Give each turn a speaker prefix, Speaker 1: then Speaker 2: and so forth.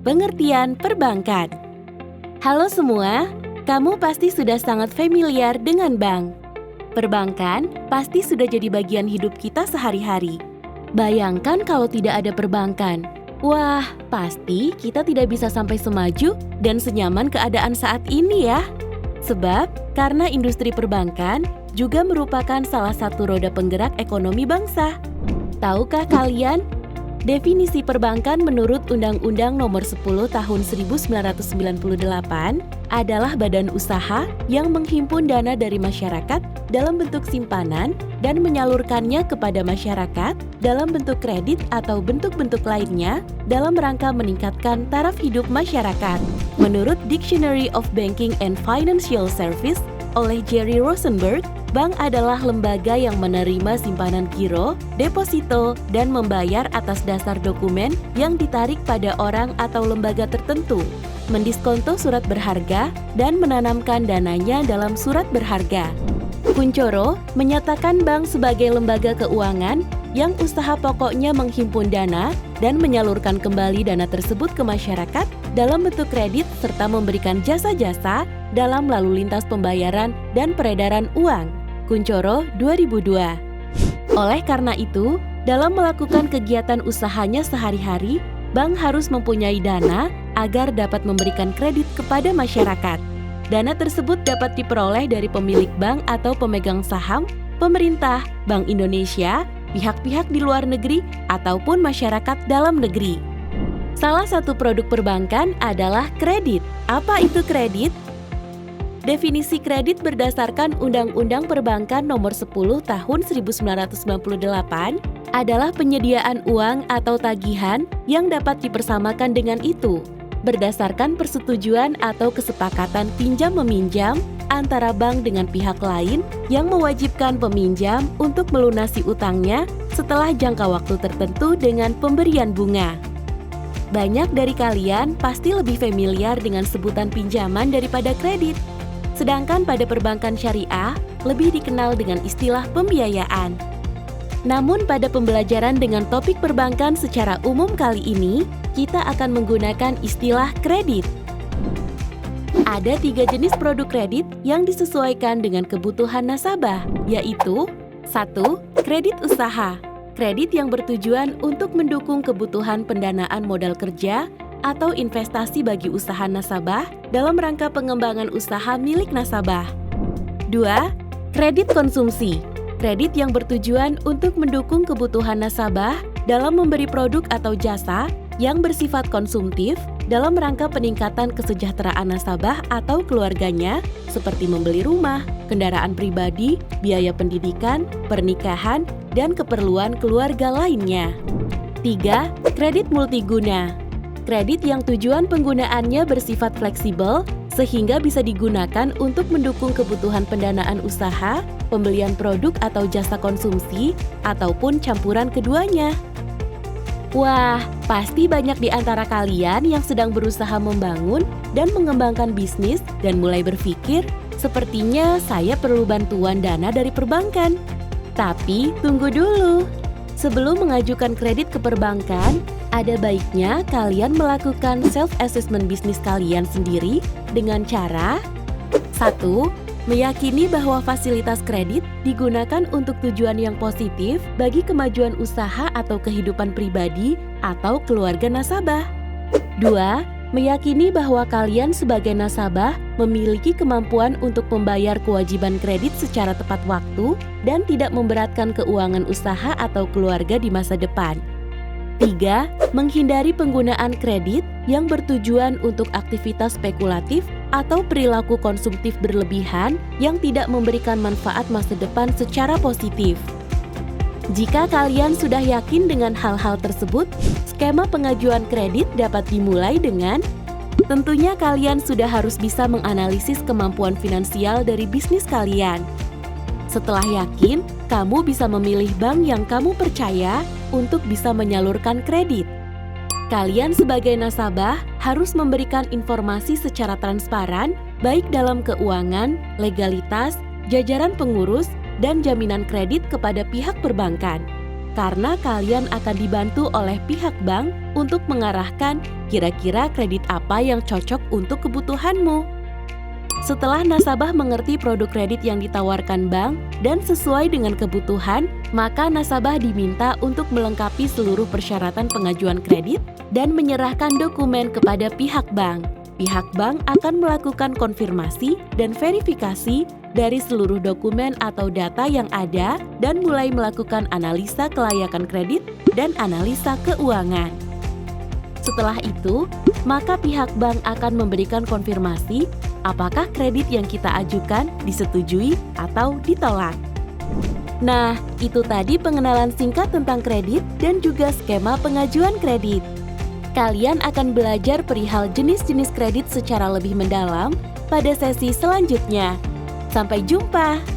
Speaker 1: pengertian perbankan. Halo semua, kamu pasti sudah sangat familiar dengan bank. Perbankan pasti sudah jadi bagian hidup kita sehari-hari. Bayangkan kalau tidak ada perbankan. Wah, pasti kita tidak bisa sampai semaju dan senyaman keadaan saat ini ya. Sebab karena industri perbankan juga merupakan salah satu roda penggerak ekonomi bangsa. Tahukah kalian? Definisi perbankan menurut Undang-Undang Nomor 10 Tahun 1998 adalah badan usaha yang menghimpun dana dari masyarakat dalam bentuk simpanan dan menyalurkannya kepada masyarakat dalam bentuk kredit atau bentuk-bentuk lainnya dalam rangka meningkatkan taraf hidup masyarakat. Menurut Dictionary of Banking and Financial Service oleh Jerry Rosenberg, bank adalah lembaga yang menerima simpanan giro, deposito, dan membayar atas dasar dokumen yang ditarik pada orang atau lembaga tertentu, mendiskonto surat berharga, dan menanamkan dananya dalam surat berharga. Kuncoro menyatakan bank sebagai lembaga keuangan yang usaha pokoknya menghimpun dana dan menyalurkan kembali dana tersebut ke masyarakat dalam bentuk kredit serta memberikan jasa-jasa dalam lalu lintas pembayaran dan peredaran uang. Kuncoro 2002. Oleh karena itu, dalam melakukan kegiatan usahanya sehari-hari, bank harus mempunyai dana agar dapat memberikan kredit kepada masyarakat. Dana tersebut dapat diperoleh dari pemilik bank atau pemegang saham, pemerintah, Bank Indonesia, pihak-pihak di luar negeri, ataupun masyarakat dalam negeri. Salah satu produk perbankan adalah kredit. Apa itu kredit? Definisi kredit berdasarkan Undang-Undang Perbankan Nomor 10 Tahun 1998 adalah penyediaan uang atau tagihan yang dapat dipersamakan dengan itu, berdasarkan persetujuan atau kesepakatan pinjam-meminjam antara bank dengan pihak lain yang mewajibkan peminjam untuk melunasi utangnya setelah jangka waktu tertentu dengan pemberian bunga. Banyak dari kalian pasti lebih familiar dengan sebutan pinjaman daripada kredit. Sedangkan pada perbankan syariah lebih dikenal dengan istilah pembiayaan. Namun pada pembelajaran dengan topik perbankan secara umum kali ini, kita akan menggunakan istilah kredit. Ada 3 jenis produk kredit yang disesuaikan dengan kebutuhan nasabah, yaitu 1. Kredit usaha. Kredit yang bertujuan untuk mendukung kebutuhan pendanaan modal kerja atau investasi bagi usaha nasabah dalam rangka pengembangan usaha milik nasabah. 2. Kredit konsumsi. Kredit yang bertujuan untuk mendukung kebutuhan nasabah dalam memberi produk atau jasa yang bersifat konsumtif dalam rangka peningkatan kesejahteraan nasabah atau keluarganya seperti membeli rumah, kendaraan pribadi, biaya pendidikan, pernikahan, dan keperluan keluarga lainnya. 3. Kredit multiguna. Kredit yang tujuan penggunaannya bersifat fleksibel sehingga bisa digunakan untuk mendukung kebutuhan pendanaan usaha, pembelian produk atau jasa konsumsi, ataupun campuran keduanya. Wah, pasti banyak di antara kalian yang sedang berusaha membangun dan mengembangkan bisnis dan mulai berpikir, sepertinya saya perlu bantuan dana dari perbankan. Tapi tunggu dulu. Sebelum mengajukan kredit ke perbankan, ada baiknya kalian melakukan self-assessment bisnis kalian sendiri dengan cara 1. Meyakini bahwa fasilitas kredit digunakan untuk tujuan yang positif bagi kemajuan usaha atau kehidupan pribadi atau keluarga nasabah. 2. Meyakini bahwa kalian sebagai nasabah memiliki kemampuan untuk membayar kewajiban kredit secara tepat waktu dan tidak memberatkan keuangan usaha atau keluarga di masa depan. 3. Menghindari penggunaan kredit yang bertujuan untuk aktivitas spekulatif atau perilaku konsumtif berlebihan yang tidak memberikan manfaat masa depan secara positif. Jika kalian sudah yakin dengan hal-hal tersebut, skema pengajuan kredit dapat dimulai dengan tentunya kalian sudah harus bisa menganalisis kemampuan finansial dari bisnis kalian. Setelah yakin, kamu bisa memilih bank yang kamu percaya untuk bisa menyalurkan kredit. Kalian sebagai nasabah harus memberikan informasi secara transparan, baik dalam keuangan, legalitas, jajaran pengurus, dan jaminan kredit kepada pihak perbankan. karena kalian akan dibantu oleh pihak bank untuk mengarahkan kira-kira kredit apa yang cocok untuk kebutuhanmu. Setelah nasabah mengerti produk kredit yang ditawarkan bank dan sesuai dengan kebutuhan, maka nasabah diminta untuk melengkapi seluruh persyaratan pengajuan kredit dan menyerahkan dokumen kepada pihak bank. Pihak bank akan melakukan konfirmasi dan verifikasi dari seluruh dokumen atau data yang ada dan mulai melakukan analisa kelayakan kredit dan analisa keuangan. Setelah itu, maka pihak bank akan memberikan konfirmasi apakah kredit yang kita ajukan disetujui atau ditolak. Nah, itu tadi pengenalan singkat tentang kredit dan juga skema pengajuan kredit. Kalian akan belajar perihal jenis-jenis kredit secara lebih mendalam pada sesi selanjutnya. Sampai jumpa!